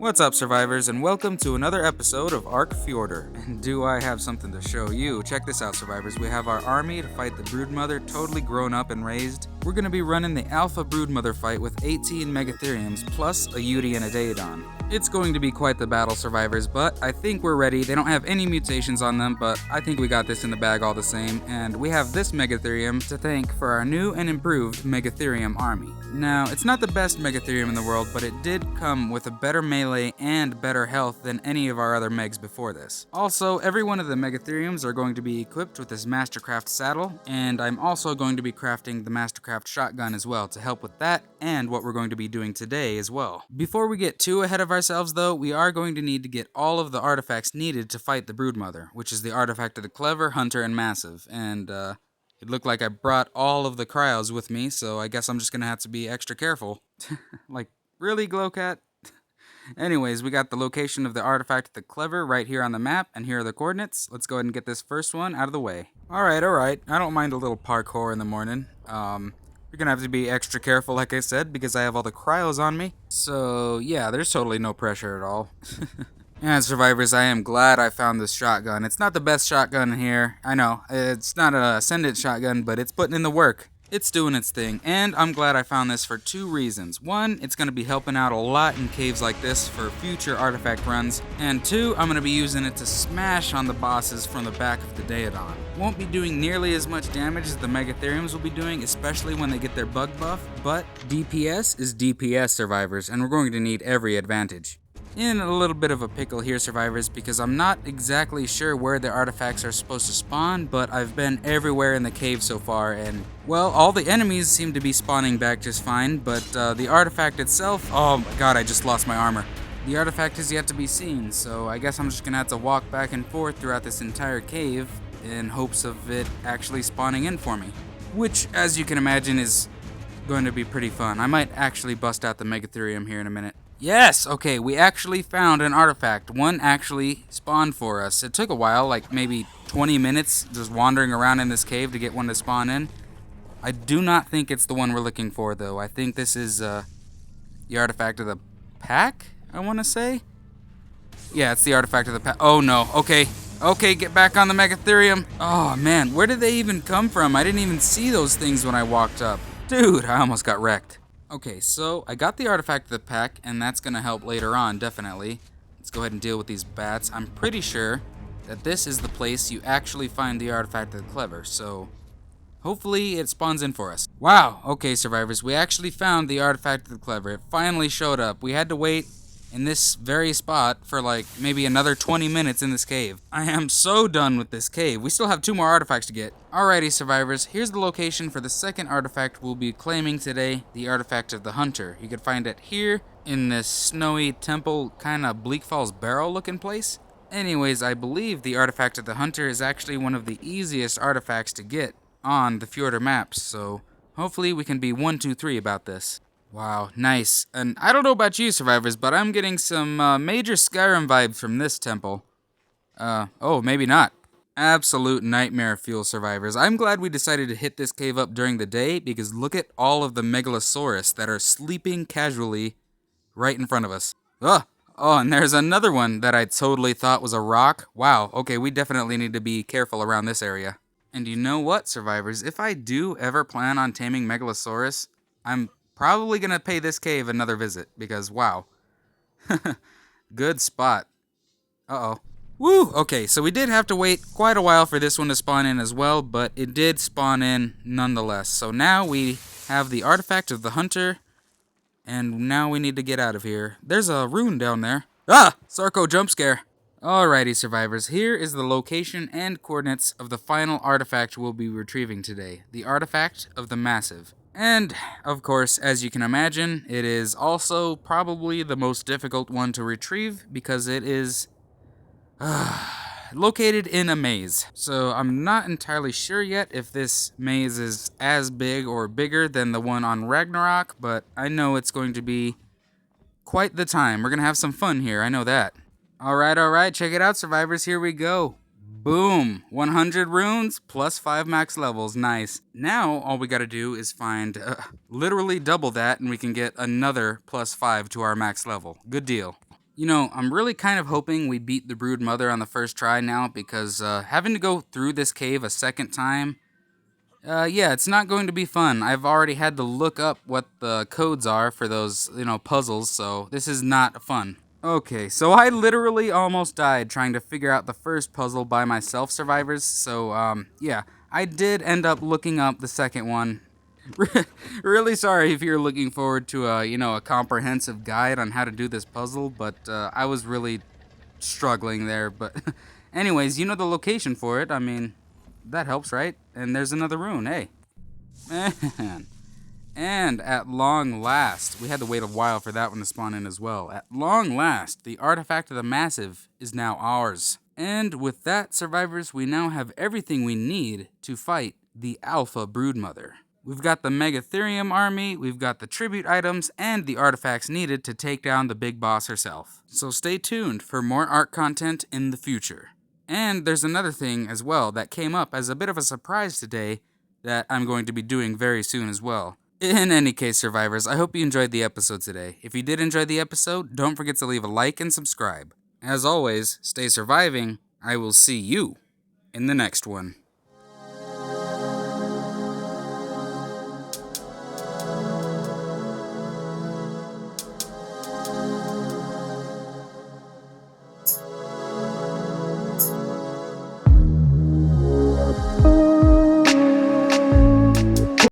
What's up, survivors, and welcome to another episode of ARK Fjördur. And do I have something to show you? Check this out, survivors. We have our army to fight the Broodmother, totally grown up and raised. We're going to be running the Alpha Broodmother fight with 18 Megatheriums plus a Yudi and a Daedon. It's going to be quite the battle, survivors, but I think we're ready. They don't have any mutations on them, but I think we got this in the bag all the same, and we have this Megatherium to thank for our new and improved Megatherium army. Now, it's not the best Megatherium in the world, but it did come with a better melee and better health than any of our other Megs before this. Also, every one of the Megatheriums are going to be equipped with this Mastercraft saddle, and I'm also going to be crafting the Mastercraft shotgun as well to help with that and what we're going to be doing today as well. Before we get too ahead of ourselves though, we are going to need to get all of the artifacts needed to fight the Broodmother, which is the artifact of the Clever, Hunter, and Massive, and it looked like I brought all of the cryos with me, so I guess I'm just gonna have to be extra careful. Like, really, GlowCat? Anyways, we got the location of the artifact of the Clever right here on the map, and here are the coordinates. Let's go ahead and get this first one out of the way. Alright. I don't mind a little parkour in the morning. You're gonna have to be extra careful, like I said, because I have all the cryos on me. So, yeah, there's totally no pressure at all. And survivors, I am glad I found this shotgun. It's not the best shotgun in here. I know, it's not a Ascendant shotgun, but it's putting in the work. It's doing its thing, and I'm glad I found this for two reasons. One, it's going to be helping out a lot in caves like this for future artifact runs, and two, I'm going to be using it to smash on the bosses from the back of the Daedon. Won't be doing nearly as much damage as the Megatheriums will be doing, especially when they get their bug buff, but DPS is DPS, survivors, and we're going to need every advantage. In a little bit of a pickle here, survivors, because I'm not exactly sure where the artifacts are supposed to spawn, but I've been everywhere in the cave so far, and, well, all the enemies seem to be spawning back just fine, but the artifact itself, oh my god, I just lost my armor. The artifact is yet to be seen, so I guess I'm just gonna have to walk back and forth throughout this entire cave in hopes of it actually spawning in for me. Which, as you can imagine, is going to be pretty fun. I might actually bust out the Megatherium here in a minute. Yes! Okay, we actually found an artifact. One actually spawned for us. It took a while, like maybe 20 minutes, just wandering around in this cave to get one to spawn in. I do not think it's the one we're looking for, though. I think this is the artifact of the pack, I want to say? Yeah, it's the artifact of the pack. Oh, no. Okay. Okay, get back on the Megatherium. Oh, man, where did they even come from? I didn't even see those things when I walked up. Dude, I almost got wrecked. Okay, so I got the artifact of the pack, and that's going to help later on, definitely. Let's go ahead and deal with these bats. I'm pretty sure that this is the place you actually find the artifact of the Clever, so hopefully it spawns in for us. Wow, okay, survivors, we actually found the artifact of the Clever. It finally showed up. We had to wait in this very spot for like maybe another 20 minutes in this cave. I am so done with this cave. We still have 2 more artifacts to get. Alrighty, survivors, here's the location for the second artifact we'll be claiming today, the artifact of the Hunter. You can find it here in this snowy temple, kind of Bleak Falls Barrow looking place. Anyways, I believe the artifact of the Hunter is actually one of the easiest artifacts to get on the Fjordur maps, so hopefully we can be 1, 2, 3 about this. Wow, nice. And I don't know about you, survivors, but I'm getting some major Skyrim vibes from this temple. Oh, maybe not. Absolute nightmare fuel, survivors. I'm glad we decided to hit this cave up during the day, because look at all of the Megalosaurus that are sleeping casually right in front of us. Oh, and there's another one that I totally thought was a rock. Wow, okay, we definitely need to be careful around this area. And you know what, survivors? If I do ever plan on taming Megalosaurus, I'm probably gonna pay this cave another visit, because wow. Good spot. Uh-oh. Woo! Okay, so we did have to wait quite a while for this one to spawn in as well, but it did spawn in nonetheless. So now we have the artifact of the Hunter, and now we need to get out of here. There's a rune down there. Ah! Sarko jump scare. Alrighty, survivors, here is the location and coordinates of the final artifact we'll be retrieving today, the artifact of the Massive. And, of course, as you can imagine, it is also probably the most difficult one to retrieve because it is located in a maze. So I'm not entirely sure yet if this maze is as big or bigger than the one on Ragnarok, but I know it's going to be quite the time. We're going to have some fun here, I know that. Alright, check it out, survivors, here we go. Boom! 100 runes plus 5 max levels. Nice. Now, all we gotta do is find literally double that, and we can get another plus 5 to our max level. Good deal. You know, I'm really kind of hoping we beat the Brood Mother on the first try now, because having to go through this cave a second time, yeah, it's not going to be fun. I've already had to look up what the codes are for those, puzzles, so this is not fun. Okay, so I literally almost died trying to figure out the first puzzle by myself, survivors, so, yeah, I did end up looking up the second one. Really sorry if you're looking forward to a comprehensive guide on how to do this puzzle, but I was really struggling there. But anyways, you know the location for it. I mean, that helps, right? And there's another rune. Hey, man. And at long last, we had to wait a while for that one to spawn in as well. At long last, the artifact of the massive is now ours. And with that, survivors, we now have everything we need to fight the Alpha Broodmother. We've got the Megatherium army, we've got the tribute items, and the artifacts needed to take down the big boss herself. So stay tuned for more ARK content in the future. And there's another thing as well that came up as a bit of a surprise today that I'm going to be doing very soon as well. In any case, survivors, I hope you enjoyed the episode today. If you did enjoy the episode, don't forget to leave a like and subscribe. As always, stay surviving. I will see you in the next one.